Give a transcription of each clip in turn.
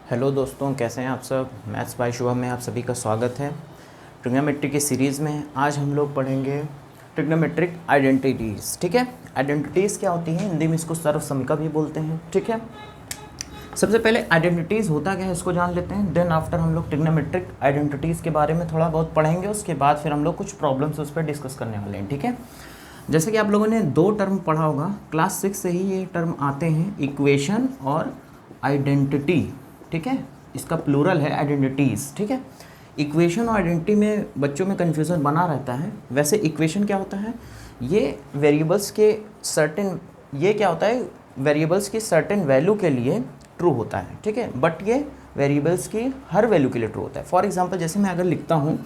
Hello दोस्तों, कैसे हैं आप सब। मैथ्स बाय शुभम में आप सभी का स्वागत है। ट्रिग्नोमेट्री की सीरीज़ में आज हम लोग पढ़ेंगे ट्रिग्नोमेट्रिक आइडेंटिटीज़। ठीक है, आइडेंटिटीज़ क्या होती हैं, हिंदी में इसको सर्वसमीका भी बोलते हैं। ठीक है, सबसे पहले आइडेंटिटीज़ होता क्या है इसको जान लेते हैं। देन आफ्टर हम लोग ट्रिग्नोमेट्रिक आइडेंटिटीज़ के बारे में थोड़ा बहुत पढ़ेंगे। उसके बाद फिर हम लोग कुछ प्रॉब्लम्स उस पर डिस्कस करने वाले हैं। ठीक है, जैसे कि आप लोगों ने दो टर्म पढ़ा होगा, क्लास 6 से ही ये टर्म आते हैं, इक्वेशन और आइडेंटिटी। ठीक है, इसका प्लूरल है आइडेंटिटीज़। ठीक है, इक्वेशन और आइडेंटिटी में बच्चों में कन्फ्यूज़न बना रहता है। वैसे इक्वेशन क्या होता है, ये वेरिएबल्स के सर्टेन, ये क्या होता है, वेरिएबल्स की सर्टेन वैल्यू के लिए ट्रू होता है। ठीक है, बट ये वेरिएबल्स की हर वैल्यू के लिए ट्रू होता है। फॉर एग्जांपल जैसे मैं अगर लिखता हूँ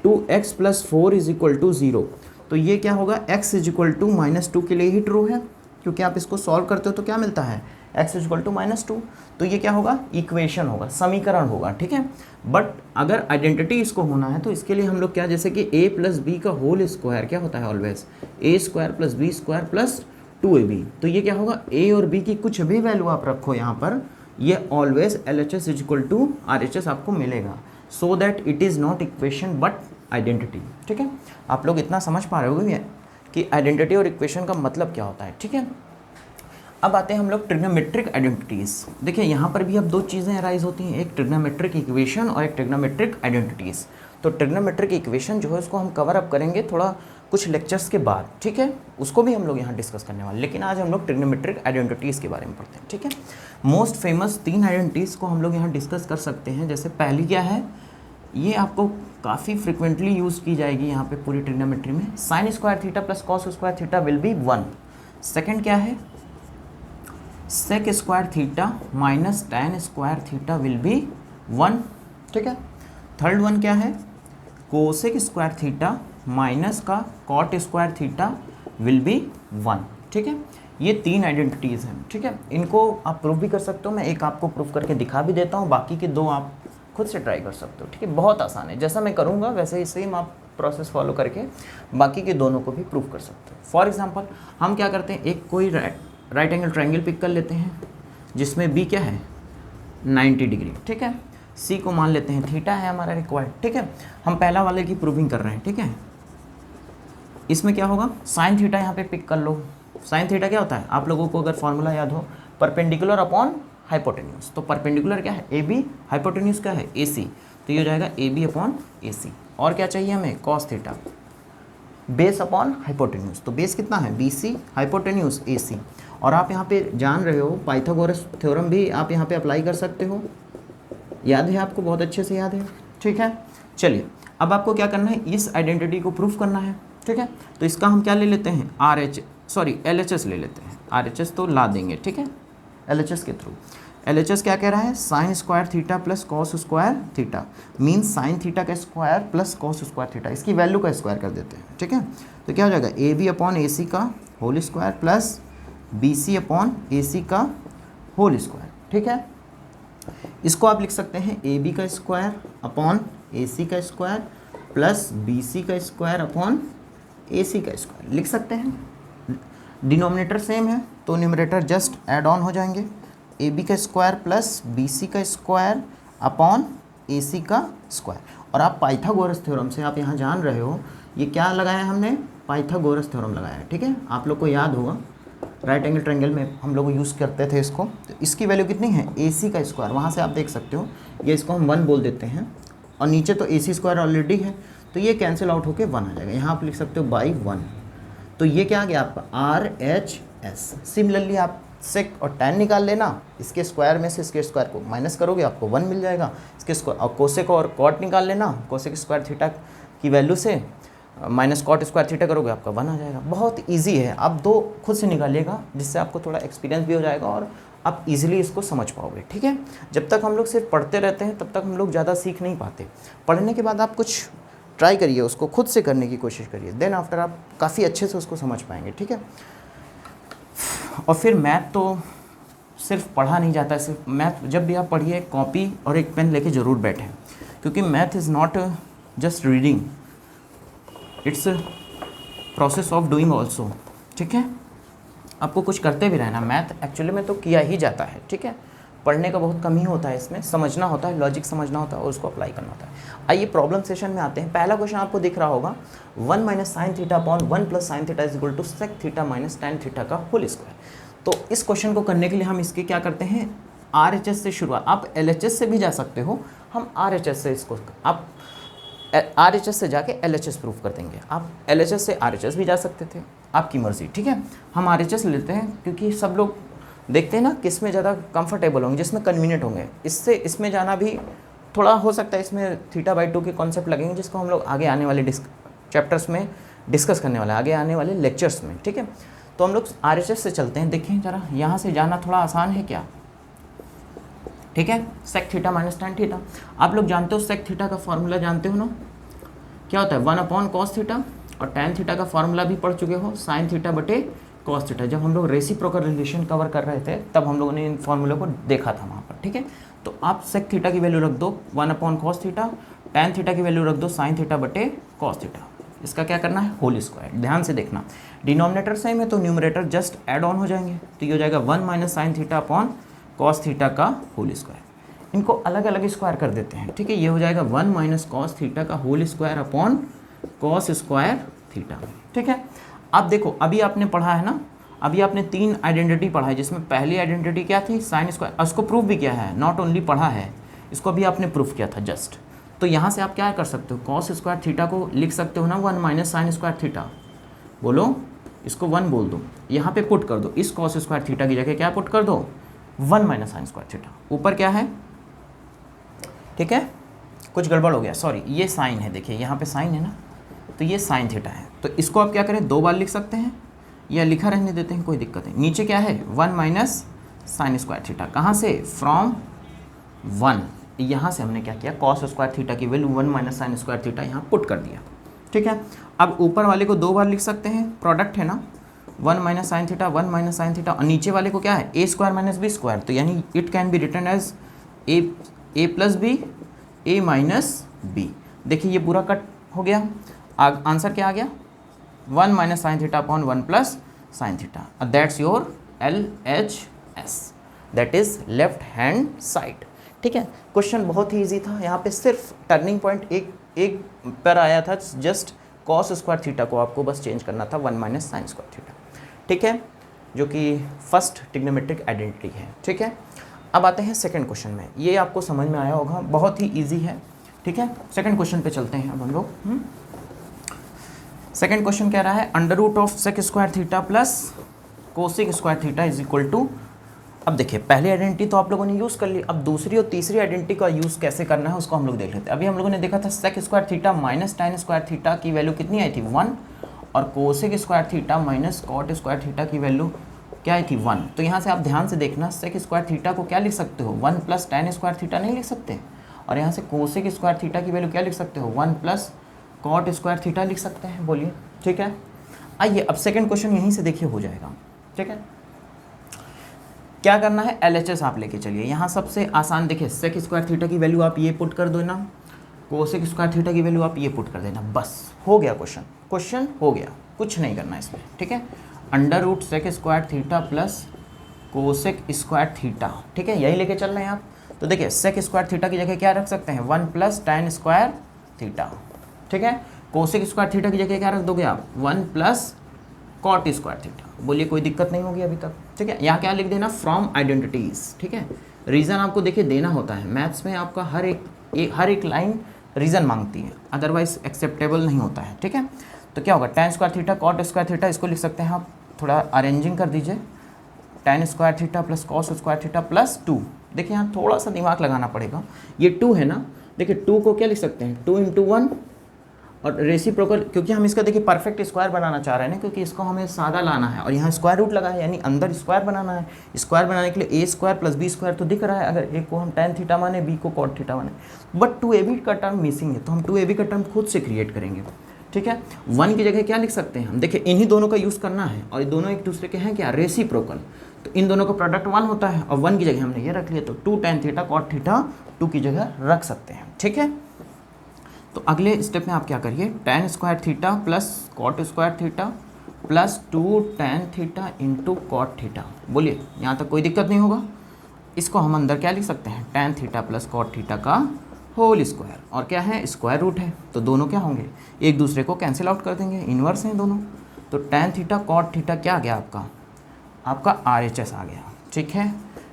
2x + 4 = 0, तो ये क्या होगा, x = -2 के लिए ही ट्रू है, क्योंकि आप इसको सॉल्व करते हो तो क्या मिलता है, x = -2। तो ये क्या होगा, इक्वेशन होगा, समीकरण होगा। ठीक है, बट अगर आइडेंटिटी इसको होना है तो इसके लिए हम लोग क्या, जैसे कि a + b का होल स्क्वायर क्या होता है, ऑलवेज a² + b² + 2ab। तो ये क्या होगा, a और b की कुछ भी वैल्यू आप रखो यहाँ पर, ये ऑलवेज LHS = RHS आपको मिलेगा। So that it is not equation but identity. ठीक है, आप लोग इतना समझ पा रहे होगे कि आइडेंटिटी और इक्वेशन का मतलब क्या होता है। ठीक है, अब आते हैं हम लोग ट्रिग्नोमेट्रिक आइडेंटिटीज़। देखिए यहाँ पर भी अब दो चीज़ें अराइज होती हैं, एक ट्रिग्नोमेट्रिक इक्वेशन और एक ट्रिग्नोमेट्रिक आइडेंटिटीज़। तो ट्रिग्नोमेट्रिक इक्वेशन जो है उसको हम कवर अप करेंगे थोड़ा कुछ लेक्चर्स के बाद। ठीक है, उसको भी हम लोग यहाँ डिस्कस करने वाले, लेकिन आज हम लोग ट्रिग्नोमेट्रिक आइडेंटिटीज़ के बारे में पढ़ते हैं। ठीक है, मोस्ट फेमस 3 आइडेंटिटीज़ को हम लोग यहाँ डिस्कस कर सकते हैं। जैसे पहली क्या है, ये आपको काफ़ी फ्रिक्वेंटली यूज़ की जाएगी यहाँ पे पूरी ट्रिग्नोमेट्री में, sin² theta + cos² theta will be 1। Second क्या है, sec² theta - tan² theta will be 1। ठीक है, थर्ड वन क्या है, cosec² theta - cot² theta will be 1। ठीक है, ये 3 आइडेंटिटीज़ हैं। ठीक है, इनको आप प्रूफ भी कर सकते हो, मैं एक आपको प्रूफ करके दिखा भी देता हूँ, बाकी के 2 आप खुद से ट्राई कर सकते हो। ठीक है, बहुत आसान है, जैसा मैं करूँगा वैसे ही सेम आप प्रोसेस फॉलो करके बाकी के दोनों को भी प्रूफ कर सकते हो। फॉर एग्जांपल हम क्या करते हैं, एक कोई राइट एंगल ट्रायंगल पिक कर लेते हैं जिसमें बी क्या है, 90 डिग्री। ठीक है, सी को मान लेते हैं थीटा है हमारा रिक्वायर्ड। ठीक है, हम पहला वाले की प्रूविंग कर रहे हैं। ठीक है, इसमें क्या होगा, साइन थीटा यहाँ पे पिक कर लो। साइन थीटा क्या होता है, आप लोगों को अगर फॉर्मूला याद हो, परपेंडिकुलर अपॉन हाइपोटेन्यूज। तो परपेंडिकुलर क्या है, AB, हाइपोटेन्यूज क्या है, AC। तो ये हो जाएगा AB/AC। और क्या चाहिए हमें, cos theta, base upon hypotenuse. तो बेस कितना है, BC, हाइपोटेन्यूज AC। और आप यहाँ पे जान रहे हो पाइथागोरस थ्योरम भी आप यहाँ पे अप्लाई कर सकते हो, याद है आपको, बहुत अच्छे से याद है। ठीक है, चलिए अब आपको क्या करना है, इस आइडेंटिटी को प्रूफ करना है। ठीक है, तो इसका हम क्या ले लेते हैं, LHS ले लेते हैं। RHS तो ला देंगे। ठीक है, LHS के थ्रू। LHS क्या कह रहा है, sin² theta + cos² theta means sine theta का स्क्वायर + cos² थीटा, इसकी वैल्यू का स्क्वायर कर देते हैं। ठीक है, तो क्या हो जाएगा, AB/AC का होल स्क्वायर प्लस BC/AC का होल स्क्वायर। ठीक है, इसको आप लिख सकते हैं AB का स्क्वायर अपॉन AC का स्क्वायर प्लस BC का स्क्वायर अपॉन AC का स्क्वायर लिख सकते हैं। डिनोमिनेटर सेम है तो न्यूमरेटर जस्ट ऐड ऑन हो जाएंगे, AB का स्क्वायर प्लस BC का स्क्वायर अपॉन AC का स्क्वायर। और आप पाइथागोरस थ्योरम से आप यहाँ जान रहे हो, ये क्या लगाया हमने, पाइथागोरस थ्योरम लगाया है। ठीक है, आप लोग को याद होगा राइट एंगल ट्रायंगल में हम लोग यूज़ करते थे इसको। तो इसकी वैल्यू कितनी है, AC का स्क्वायर, वहाँ से आप देख सकते हो, ये इसको हम 1 बोल देते हैं, और नीचे तो AC² ऑलरेडी है, तो ये कैंसिल आउट होकर 1 आ जाएगा। यहाँ आप लिख सकते हो बाई 1। तो ये क्या आ गया आपका, RHS। सिमिलरली आप सेक और टैन निकाल लेना, इसके स्क्वायर में से इसके स्क्वायर को माइनस करोगे आपको 1 मिल जाएगा। इसके स्क्वायर और कोसेक और कॉट निकाल लेना, कोसेक² थीटा की वैल्यू से -cot² थीटा करोगे आपका 1 आ जाएगा। बहुत इजी है, आप 2 खुद से निकालिएगा, जिससे आपको थोड़ा एक्सपीरियंस भी हो जाएगा और आप इजीली इसको समझ पाओगे। ठीक है, जब तक हम लोग सिर्फ पढ़ते रहते हैं तब तक हम लोग ज़्यादा सीख नहीं पाते। पढ़ने के बाद आप कुछ ट्राई करिए, उसको खुद से करने की कोशिश करिए, देन आफ्टर आप काफ़ी अच्छे से उसको समझ पाएंगे। ठीक है, और फिर मैथ तो सिर्फ पढ़ा नहीं जाता है, सिर्फ मैथ जब भी आप पढ़िए कॉपी और एक पेन लेके ज़रूर बैठें, क्योंकि math is not just reading, it's process of doing also. ठीक है, आपको कुछ करते भी रहना, मैथ एक्चुअली में तो किया ही जाता है। ठीक है, पढ़ने का बहुत कम ही होता है, इसमें समझना होता है, लॉजिक समझना होता है और उसको अप्लाई करना होता है। आइए प्रॉब्लम सेशन में आते हैं। पहला क्वेश्चन आपको दिख रहा होगा 1 minus sine theta upon 1 plus sine theta is equal to sec theta minus tan theta का होल स्क्वायर। तो इस क्वेश्चन को करने के लिए हम इसके क्या करते हैं, RHS से शुरुआत, आप LHS से भी जा सकते हो, हम RHS से इसको, आप RHS से जाके LHS प्रूफ कर देंगे, आप LHS से RHS भी जा सकते थे, आपकी मर्जी, ठीक है। हम RHS लेते हैं क्योंकि सब लोग देखते हैं ना किस में ज़्यादा कंफर्टेबल होंगे, जिसमें कन्वीनियंट होंगे, इससे इसमें जाना भी थोड़ा हो सकता है, इसमें θ/2 के कॉन्सेप्ट लगेंगे जिसको हम लोग आगे आने वाले चैप्टर्स में डिस्कस करने वाले हैं, आगे आने वाले लेक्चर्स में, ठीक है। तो हम लोग RHS से चलते हैं। देखें जरा, यहाँ से जाना थोड़ा आसान है क्या, ठीक है। Sec theta minus tan theta, आप लोग जानते हो सेक थीटा का फॉर्मूला जानते हो ना, क्या होता है 1 अपॉन कॉस थीटा, और टैन थीटा का फॉर्मूला भी पढ़ चुके हो, साइन थीटा बटे कॉस थीटा। जब हम लोग रेसिप्रोकल रिलेशन कवर कर रहे थे तब हम लोगों ने इन फॉर्मूले को देखा था वहाँ पर, ठीक है। तो आप सेक थीटा की वैल्यू रख दो 1 upon cos theta, tan theta की वैल्यू रख दो साइन थीटा बटे कॉस थीटा। इसका क्या करना है, होल स्क्वायर। ध्यान से देखना, डिनोमिनेटर सेम है तो न्यूमरेटर जस्ट ऐड ऑन हो जाएंगे, तो ये हो जाएगा 1 minus sine theta upon cos theta का होल स्क्वायर। इनको अलग अलग स्क्वायर कर देते हैं, ठीक है। ये हो जाएगा 1 माइनस कॉस थीटा का whole square upon cos square theta, ठीक है। अब देखो, अभी आपने पढ़ा है ना, अभी आपने 3 आइडेंटिटी पढ़ा है, जिसमें पहली आइडेंटिटी क्या थी, साइन स्क्वायर, उसको प्रूफ भी किया है, नॉट ओनली पढ़ा है, इसको भी आपने प्रूफ किया था जस्ट। तो यहाँ से आप क्या कर सकते हो, कॉस स्क्वायर थीटा को लिख सकते हो ना 1 माइनस साइन स्क्वायर थीटा, बोलो इसको 1 बोल दो, यहाँ पे पुट कर दो, इस कॉस स्क्वायर थीटा की जगह क्या पुट कर दो 1 माइनस साइन स्क्वायर थीटा, ऊपर क्या है, ठीक है। कुछ गड़बड़ हो गया, सॉरी, ये साइन है, देखिए यहाँ पे साइन है ना, तो ये साइन थीटा है, तो इसको आप क्या करें 2 बार लिख सकते हैं या लिखा रहने देते हैं, कोई दिक्कत नहीं। नीचे क्या है 1 माइनस साइन स्क्वायर थीटा, कहाँ से, फ्रॉम 1, यहाँ से हमने क्या किया, कॉस स्क्वायर थीटा की value 1 minus sign square theta यहाँ पुट कर दिया, ठीक है। अब ऊपर वाले को 2 बार लिख सकते हैं, प्रोडक्ट है ना, 1 minus sine theta 1 minus sine theta, और नीचे वाले को क्या है A square minus B square, तो यानी it can be written as A plus B A minus B. देखिए ये पूरा कट हो गया, आंसर क्या आ गया 1 minus sine theta upon 1 plus sine theta, that's your LHS, that is left hand side, ठीक है। क्वेश्चन बहुत ही ईजी था, यहाँ पे सिर्फ टर्निंग पॉइंट एक पर आया था, जस्ट कॉस स्क्वायर थीटा को आपको बस चेंज करना था 1 माइनस साइन स्क्वायर थीटा, ठीक है, जो कि फर्स्ट ट्रिग्नोमेट्रिक आइडेंटिटी है, ठीक है। अब आते हैं सेकंड क्वेश्चन में, ये आपको समझ में आया होगा, बहुत ही इजी है, ठीक है। सेकंड क्वेश्चन पे चलते हैं अब हम लोग। सेकंड क्वेश्चन कह रहा है under root of sec square theta plus cosec square theta is equal to, अब देखिए पहली आइडेंटिटी तो आप लोगों ने यूज़ कर ली, अब दूसरी और तीसरी आइडेंटिटी का यूज़ कैसे करना है उसको हम लोग देख लेते हैं। अभी हम लोगों ने देखा था sec square theta minus tan square theta की वैल्यू कितनी आई थी 1, और cosec square theta minus cot square theta की वैल्यू क्या आई थी 1। तो यहाँ से आप ध्यान से देखना, सेक स्क्वायर थीटा को क्या लिख सकते हो 1 प्लस टैन स्क्वायर थीटा नहीं लिख सकते, और यहाँ से कोसेक स्क्वायर थीटा की वैल्यू क्या लिख सकते हो 1 प्लस कॉट स्क्वायर थीटा लिख सकते हैं, बोलिए, ठीक है। आइए अब सेकंड क्वेश्चन यहीं से देखिए हो जाएगा, ठीक है। क्या करना है, LHS आप लेके चलिए, यहाँ सबसे आसान देखिए, सेक स्क्वायर थीटा की वैल्यू आप ये पुट कर दो ना, कोसेक स्क्वायर थीटा की वैल्यू आप ये पुट कर देना, बस हो गया क्वेश्चन हो गया, कुछ नहीं करना इसमें, ठीक है। Under root sec square theta plus cosec square theta, ठीक है, यही लेके चल रहे हैं आप। तो देखिए सेक स्क्वायर थीटा की जगह क्या रख सकते हैं 1 प्लस टैन स्क्वायर थीटा, ठीक है। कोसेक स्क्वायर थीटा की जगह क्या रख दोगे आप 1 प्लस कॉट स्क्वायर थीटा, बोलिए कोई दिक्कत नहीं होगी अभी तक, ठीक है। यहाँ क्या लिख देना फ्रॉम आइडेंटिटीज, ठीक है। रीज़न आपको देखिए देना होता है, मैथ्स में आपका हर एक लाइन रीज़न मांगती है, अदरवाइज एक्सेप्टेबल नहीं होता है, ठीक है। तो क्या होगा tan square theta cot square theta, इसको लिख सकते हैं आप, थोड़ा अरेंजिंग कर दीजिए, tan square theta plus cos square theta plus 2। देखिए यहाँ थोड़ा सा दिमाग लगाना पड़ेगा, ये 2 है ना, देखिए 2 को क्या लिख सकते हैं 2 × 1, और रेसिप्रोकल, क्योंकि हम इसका देखिए परफेक्ट स्क्वायर बनाना चाह रहे हैं ना, क्योंकि इसको हमें सादा लाना है, और यहाँ स्क्वायर रूट लगा है, यानी अंदर स्क्वायर बनाना है। स्क्वायर बनाने के लिए a square plus b square तो दिख रहा है, अगर a को हम टैन थीटा माने, b को कॉट थीटा माने, बट 2ab का टर्म मिसिंग है, तो हम 2ab का टर्म खुद से क्रिएट करेंगे, ठीक है। 1 की जगह क्या लिख सकते हैं हम, देखिए इन्हीं दोनों का यूज़ करना है, और ये दोनों एक दूसरे के हैं क्या, रेसिप्रोकल, तो इन दोनों का प्रोडक्ट 1 होता है, और 1 की जगह हमने ये रख लिया, तो 2 टैन थीटा कॉट थीटा 2 की जगह रख सकते हैं, ठीक है। तो अगले स्टेप में आप क्या करिए, tan square theta plus cot square theta plus 2 tan theta into cot theta, बोलिए यहाँ तक कोई दिक्कत नहीं होगा। इसको हम अंदर क्या लिख सकते हैं, tan theta plus cot theta का होल स्क्वायर, और क्या है, स्क्वायर रूट है, तो दोनों क्या होंगे, एक दूसरे को कैंसिल आउट कर देंगे, इन्वर्स हैं दोनों। तो tan थीटा कॉट थीटा क्या आ गया आपका RHS आ गया। ठीक है,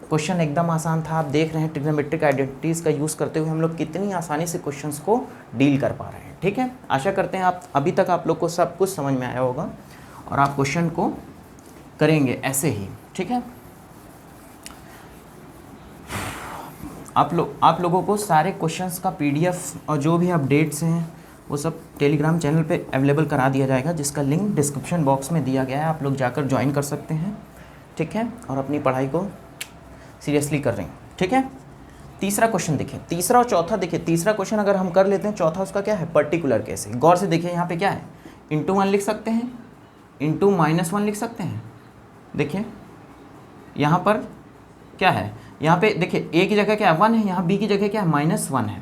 क्वेश्चन एकदम आसान था। आप देख रहे हैं ट्रिग्नोमेट्रिक आइडेंटिटीज़ का यूज़ करते हुए हम लोग कितनी आसानी से क्वेश्चंस को डील कर पा रहे हैं। ठीक है, आशा करते हैं आप अभी तक आप लोग को सब कुछ समझ में आया होगा और आप क्वेश्चन को करेंगे ऐसे ही। ठीक है, आप लोगों को सारे क्वेश्चंस का PDF और जो भी अपडेट्स हैं वो सब टेलीग्राम चैनल पे अवेलेबल करा दिया जाएगा, जिसका लिंक डिस्क्रिप्शन बॉक्स में दिया गया है, आप लोग जाकर ज्वाइन कर सकते हैं। ठीक है, और अपनी पढ़ाई को सीरियसली कर रहे हैं। ठीक है, तीसरा क्वेश्चन देखिए, तीसरा और चौथा देखिए। तीसरा क्वेश्चन अगर हम कर लेते हैं, चौथा उसका क्या है, पर्टिकुलर केस है। गौर से देखिए, यहाँ पे क्या है, *1 लिख सकते हैं, *-1 लिख सकते हैं। देखिए यहाँ पर क्या है, यहाँ पे देखिए A की जगह क्या है 1 है, यहाँ B की जगह क्या है -1 है।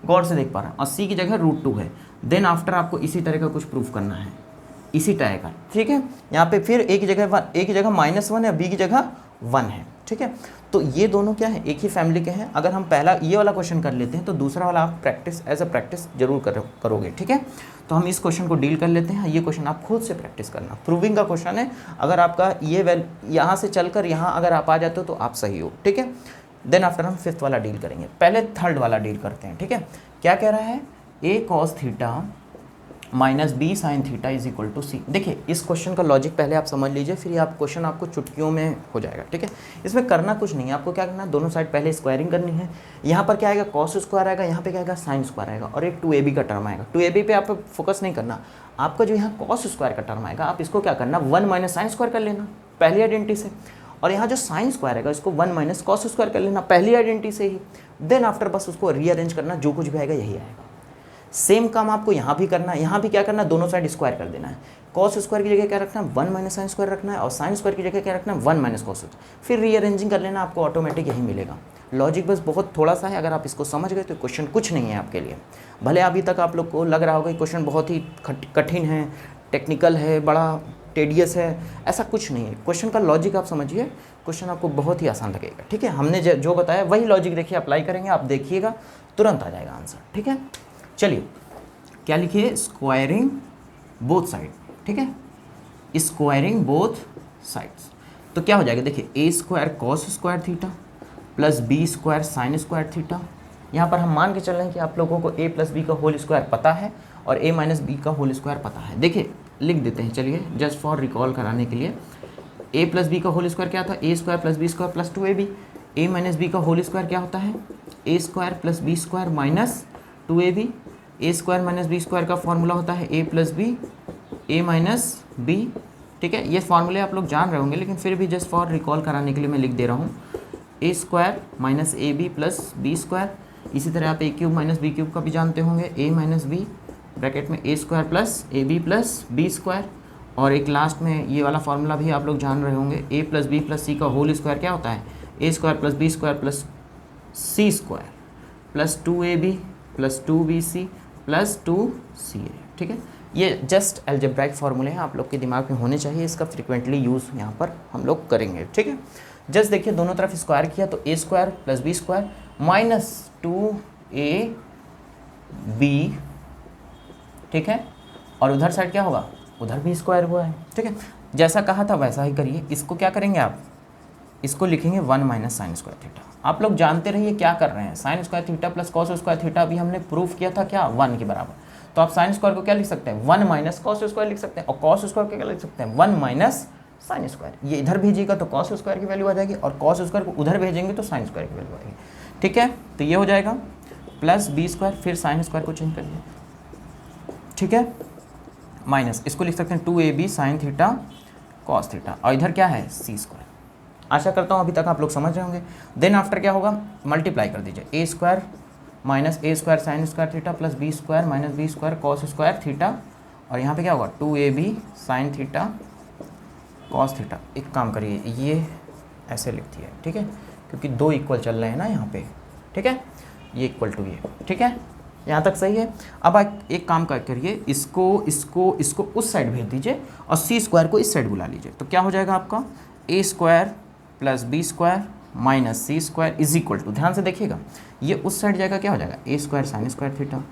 गौर से देख पा रहे हैं, और C की जगह √2 है। देन आफ्टर आपको इसी तरह का कुछ प्रूफ करना है, इसी तरह का। ठीक है, यहाँ पे फिर A की जगह -1 है, B की जगह 1 है। ठीक है, तो ये दोनों क्या है, एक ही फैमिली के हैं। अगर हम पहला ये वाला क्वेश्चन कर लेते हैं तो दूसरा वाला आप प्रैक्टिस एज अ प्रैक्टिस जरूर करोगे। ठीक है, तो हम इस क्वेश्चन को डील कर लेते हैं। ये क्वेश्चन आप खुद से प्रैक्टिस करना, प्रूविंग का क्वेश्चन है। अगर आपका ये यहाँ से चलकर यहाँ अगर आप आ जाते हो तो आप सही हो। ठीक है, देन आफ्टर हम 5th वाला डील करेंगे। पहले 3rd वाला डील करते हैं। ठीक है, क्या कह रहा है, A cos theta minus B sin theta is equal to C। देखिए इस क्वेश्चन का लॉजिक पहले आप समझ लीजिए, फिर आप क्वेश्चन आपको चुटकियों में हो जाएगा। ठीक है, इसमें करना कुछ नहीं है, आपको क्या करना है, दोनों साइड पहले स्क्वायरिंग करनी है। यहाँ पर क्या आएगा, cos स्क्वायर आएगा, यहाँ पे क्या आएगा, sin स्क्वायर आएगा, और एक 2AB का टर्म आएगा। 2AB पे आप फोकस नहीं करना, आपका जो यहाँ cos स्क्वायर का टर्म आएगा, आप इसको क्या करना, 1 माइनस sin स्क्वायर कर लेना पहली आइडेंटिटी से, और यहाँ जो sin स्क्वायर आएगा इसको 1 माइनस cos स्क्वायर कर लेना पहली आइडेंटिटी से ही। देन आफ्टर बस उसको रीअरेंज करना, जो कुछ भी आएगा यही आएगा। सेम काम आपको यहाँ भी करना है, यहाँ भी क्या करना है, दोनों साइड स्क्वायर कर देना है। cos स्क्वायर की जगह क्या रखना है, 1 माइनस sin स्क्वायर रखना है, और sin स्क्वायर की जगह क्या रखना है, 1 माइनस cos। फिर रीअरेंजिंग कर लेना, आपको ऑटोमेटिक यही मिलेगा। लॉजिक बस बहुत थोड़ा सा है, अगर आप इसको समझ गए तो क्वेश्चन कुछ नहीं है आपके लिए। भले अभी तक आप लोग को लग रहा होगा कि क्वेश्चन बहुत ही कठिन है, टेक्निकल है, बड़ा टेडियस है, ऐसा कुछ नहीं है। क्वेश्चन का लॉजिक आप समझिए, क्वेश्चन आपको बहुत ही आसान लगेगा। ठीक है, हमने जो बताया वही लॉजिक देखिए अप्लाई करेंगे, आप देखिएगा तुरंत आ जाएगा आंसर। ठीक है, चलिए क्या लिखिए, स्क्वायरिंग बोथ साइड। ठीक है, स्क्वायरिंग बोथ साइड्स, तो क्या हो जाएगा, देखिए A square cos square theta plus B square sine square theta. यहाँ पर हम मान के चल रहे हैं कि आप लोगों को A प्लस B का होल स्क्वायर पता है और A माइनस B का होल स्क्वायर पता है। देखिए लिख देते हैं, चलिए जस्ट फॉर रिकॉल कराने के लिए। A प्लस B का होल स्क्वायर क्या था, A square plus B square plus 2AB। A minus B का होल स्क्वायर क्या होता है, A square plus B square minus 2AB। A square minus B square का फॉर्मूला होता है A plus B, A minus B। ठीक है, ये फॉर्मूले आप लोग जान रहे होंगे, लेकिन फिर भी जस्ट फॉर रिकॉल कराने के लिए मैं लिख दे रहा हूँ। A square minus AB plus B square. इसी तरह आप A cube minus B cube का भी जानते होंगे, A माइनस B ब्रैकेट में A square plus AB plus B square. और एक लास्ट में ये वाला फार्मूला भी आप लोग जान रहे होंगे, A plus B plus C का होल स्क्वायर क्या होता है, A square plus B square plus C square plus 2AB plus 2BC plus 2CA। ठीक है, ये जस्ट अलजेब्राइक फार्मूले हैं, आप लोग के दिमाग में होने चाहिए, इसका फ्रिक्वेंटली यूज़ यहाँ पर हम लोग करेंगे। ठीक है, जस्ट देखिए दोनों तरफ स्क्वायर किया तो A square plus B square minus 2AB। ठीक है, और उधर साइड क्या होगा, उधर भी स्क्वायर हुआ है। ठीक है, जैसा कहा था वैसा ही करिए। इसको क्या करेंगे आप, इसको लिखेंगे 1 माइनस साइन स्क्वायर थीटा। आप लोग जानते रहिए क्या कर रहे हैं, sign square theta plus cos square theta अभी हमने प्रूफ किया था क्या, 1 के बराबर। तो आप साइन स्क्वायर को क्या लिख सकते हैं, 1 माइनस कॉस स्क्वायर लिख सकते हैं, और कॉस स्क्वायर को क्या लिख सकते हैं, 1 माइनस साइन स्क्वायर। ये इधर भेजिएगा तो कॉस स्क्वायर की वैल्यू आ जाएगी, और कॉस स्क्वायर को उधर भेजेंगे तो साइन स्क्वायर की वैल्यू आएगी। ठीक है, तो ये हो जाएगा प्लस B स्क्वायर, फिर साइन स्क्वायर को चेंज करिए। ठीक है, माइनस इसको लिख सकते हैं 2AB sine theta cos theta, और इधर क्या है C स्क्वायर। आशा करता हूँ अभी तक आप लोग समझ रहे होंगे। देन आफ्टर क्या होगा, मल्टीप्लाई कर दीजिए, A square minus A square sine square theta plus B square minus B square cos square theta, और यहाँ पे क्या होगा 2AB sine theta cos theta. एक काम करिए, ये ऐसे लिख दिए, ठीक है, क्योंकि 2 इक्वल चल रहे हैं ना यहाँ पे। ठीक है, ये इक्वल टू ये। ठीक है, यहाँ तक सही है। अब एक काम करिए, इसको उस साइड भेज दीजिए और C स्क्वायर को इस साइड बुला लीजिए, तो क्या हो जाएगा आपका A square plus B square minus C square is equal to, ध्यान से देखिएगा, ये उस साइड जाएगा क्या हो जाएगा A square sine square theta,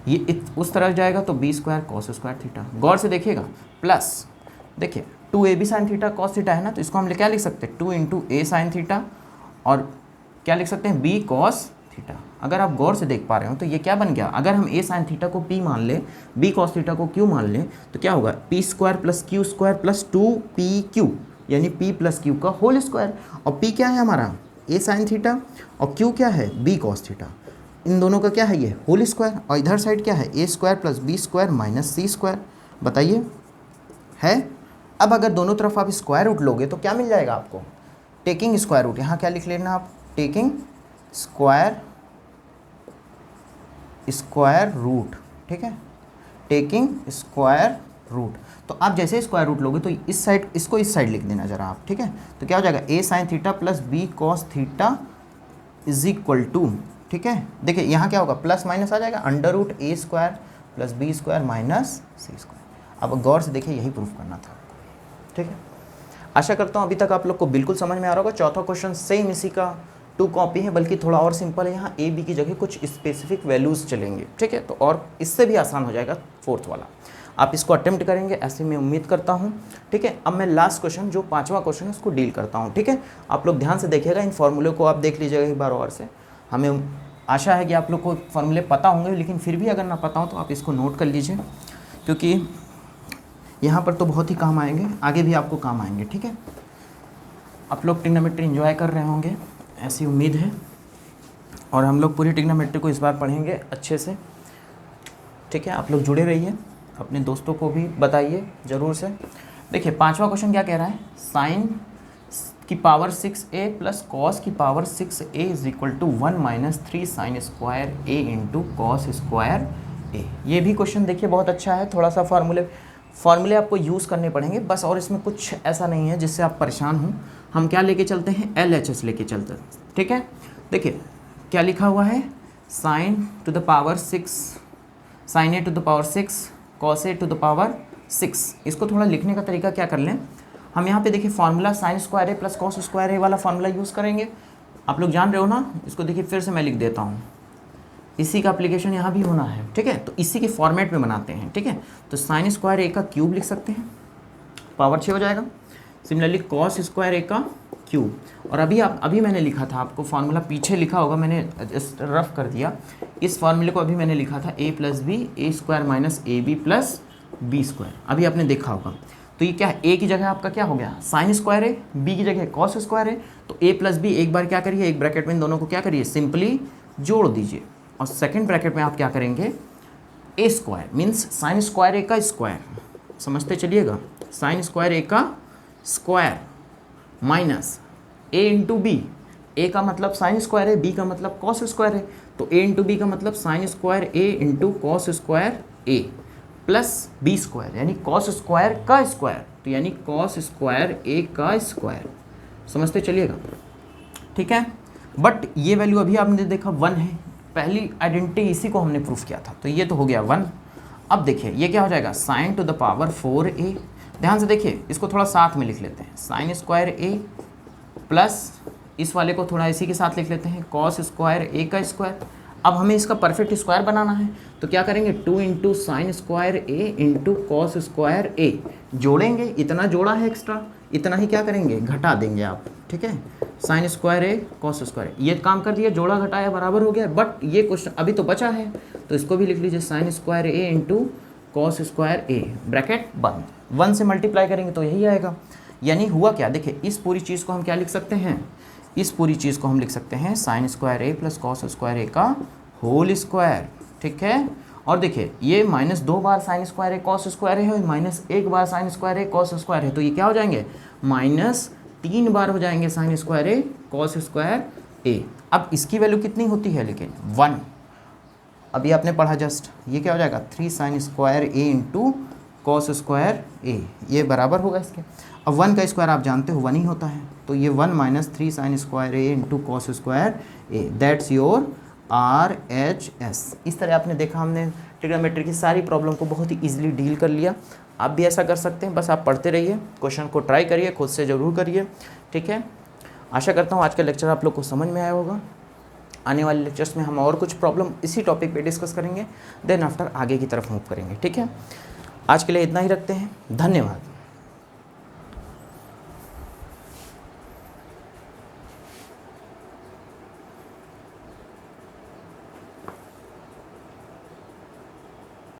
ये उस तरफ जाएगा तो B square cos square theta. गौर से देखिएगा, प्लस देखिए 2ab sine theta cos theta है ना, तो इसको हम क्या लिख सकते हैं 2 इंटू ए साइन थीटा और क्या लिख सकते हैं बी कॉस थीटा। अगर आप गौर से देख पा रहे हो तो ये क्या बन गया, अगर हम ए साइन थीटा को p मान लें, बी कॉस थीटा को q मान लें, तो क्या होगा P square plus Q square plus 2pq, यानी p प्लस क्यू का होल स्क्वायर। और p क्या है हमारा ए साइन थीटा और q क्या है बी कॉस थीटा, इन दोनों का क्या है ये होल स्क्वायर। और इधर साइड क्या है A square plus B square minus C square, बताइए है। अब अगर दोनों तरफ आप स्क्वायर रूट लोगे तो क्या मिल जाएगा आपको, टेकिंग स्क्वायर रूट, यहाँ क्या लिख लेना आप टेकिंग स्क्वायर रूट, ठीक है, टेकिंग स्क्वायर रूट। तो आप जैसे स्क्वायर रूट लोगे तो इस साइड, इसको इस साइड लिख देना जरा आप, ठीक है। तो क्या हो जाएगा A sine theta plus B cos theta is equal to, ठीक है, देखिए यहाँ क्या होगा प्लस माइनस आ जाएगा under root A square plus B square minus C square. अब गौर से देखिए यही प्रूफ करना था, ठीक है। आशा करता हूँ अभी तक आप लोग को बिल्कुल समझ में आ रहा होगा। चौथा क्वेश्चन सेम इसी का 2 कॉपी है, बल्कि थोड़ा और सिंपल है, यहाँ ए बी की जगह कुछ स्पेसिफिक वैल्यूज़ चलेंगे, ठीक है। तो और इससे भी आसान हो जाएगा फोर्थ वाला, आप इसको अटेम्प्ट करेंगे ऐसे मैं उम्मीद करता हूँ, ठीक है। अब मैं लास्ट क्वेश्चन जो 5वां क्वेश्चन है उसको डील करता हूँ, ठीक है। आप लोग ध्यान से देखिएगा, इन फॉर्मूले को आप देख लीजिएगा एक बार और से। हमें आशा है कि आप लोग को फॉर्मूले पता होंगे, लेकिन फिर भी अगर ना पता हो तो आप इसको नोट कर लीजिए, क्योंकि यहाँ पर तो बहुत ही काम आएंगे, आगे भी आपको काम आएंगे, ठीक है। आप लोग ट्रिग्नोमेट्री एंजॉय कर रहे होंगे ऐसी उम्मीद है, और हम लोग पूरी ट्रिग्नोमेट्री को इस बार पढ़ेंगे अच्छे से, ठीक है। आप लोग जुड़े रहिए, अपने दोस्तों को भी बताइए ज़रूर से। देखिए 5वां क्वेश्चन क्या कह रहा है, साइन की पावर 6a प्लस कॉस की power 6a is equal to 1 minus 3 sine square a into cos square a। ये भी क्वेश्चन देखिए बहुत अच्छा है, थोड़ा सा फार्मूले आपको यूज़ करने पड़ेंगे बस, और इसमें कुछ ऐसा नहीं है जिससे आप परेशान हों। हम क्या लेके चलते हैं LHS लेके चलते हैं, ठीक है। देखिए क्या लिखा हुआ है, sine to the power 6 sine a to the power 6 cos a to the power 6। इसको थोड़ा लिखने का तरीका क्या कर लें, हम यहाँ पे देखिए formula sign square a plus cos square a वाला फार्मूला यूज़ करेंगे। आप लोग जान रहे हो ना, इसको देखिए फिर से मैं लिख देता हूँ, इसी का एप्लीकेशन यहाँ भी होना है, ठीक है। तो इसी के फॉर्मेट में बनाते हैं, ठीक है। तो साइन स्क्वायर a का क्यूब लिख सकते हैं, पावर 6 हो जाएगा। सिमिलरली कॉस स्क्वायर a का क्यूब, और अभी मैंने लिखा था, आपको फार्मूला पीछे लिखा होगा, मैंने जस्ट रफ कर दिया। इस फार्मूले को अभी मैंने लिखा था a plus B A square minus A B plus B square, अभी आपने देखा होगा। तो ये क्या है, a की जगह आपका क्या हो गया साइन स्क्वायर है, b की जगह कॉस स्क्वायर है। तो a प्लस बी एक बार क्या करिए, एक ब्रैकेट में इन दोनों को क्या करिए सिंपली जोड़ दीजिए, और सेकंड ब्रैकेट में आप क्या करेंगे a square means sine square a का स्क्वायर, समझते चलिएगा, साइन स्क्वायर a का square minus a into B, a का मतलब साइन स्क्वायर है, b का मतलब कॉस स्क्वायर है, तो a इंटू बी का मतलब sine square a into cos square a plus B square, यानी कॉस स्क्वायर का स्क्वायर, तो यानी कॉस स्क्वायर a का स्क्वायर, समझते चलिएगा, ठीक है। बट ये वैल्यू अभी आपने देखा 1 है, पहली आइडेंटिटी इसी को हमने प्रूफ किया था, तो ये तो हो गया 1। अब देखिए ये क्या हो जाएगा sign to the power 4a, ध्यान से देखिए इसको थोड़ा साथ में लिख लेते हैं, साइन स्क्वायर a प्लस इस वाले को थोड़ा इसी के साथ लिख लेते हैं कॉस स्क्वायर a का स्क्वायर। अब हमें इसका परफेक्ट स्क्वायर बनाना है, तो क्या करेंगे 2 into sine square a into cos square a, जोड़ेंगे, इतना जोड़ा है एक्स्ट्रा, इतना ही क्या करेंगे घटा देंगे आप, ठीक है। Sign square a cos square, ये काम कर दिया, जोड़ा घटाया बराबर हो गया। बट ये क्वेश्चन अभी तो बचा है, तो इसको भी लिख लीजिए sign square a into cos square a, bracket बंद, 1 से मल्टीप्लाई करेंगे तो यही आएगा। यानी हुआ क्या, देखिए इस पूरी चीज़ को हम क्या लिख सकते हैं, इस पूरी चीज़ को हम लिख सकते हैं sign square a plus cos square a का होल स्क्वायर, ठीक है। और देखिए ये minus 2 bar sign square a cos square है, और minus 1 bar sign square a cos square है, तो ये क्या हो जाएंगे माइनस 3 बार हो जाएंगे sign square a cos square a। अब इसकी वैल्यू कितनी होती है लेकिन 1, अभी आपने पढ़ा जस्ट, ये क्या हो जाएगा 3 sine square a into cos square a, ये बराबर होगा इसके। अब 1 का स्क्वायर आप जानते हो 1 ही होता है, तो ये 1 minus 3 sine square a into cos square a, that's your RHS। इस तरह आपने देखा, हमने ट्रिग्नोमेट्री की सारी प्रॉब्लम को बहुत ही ईजिली डील कर लिया। आप भी ऐसा कर सकते हैं, बस आप पढ़ते रहिए, क्वेश्चन को ट्राई करिए, खुद से ज़रूर करिए, ठीक है। आशा करता हूँ आज का लेक्चर आप लोग को समझ में आया होगा। आने वाले लेक्चर्स में हम और कुछ प्रॉब्लम इसी टॉपिक पे डिस्कस करेंगे, देन आफ्टर आगे की तरफ मूव करेंगे। ठीक है, आज के लिए इतना ही रखते हैं। धन्यवाद।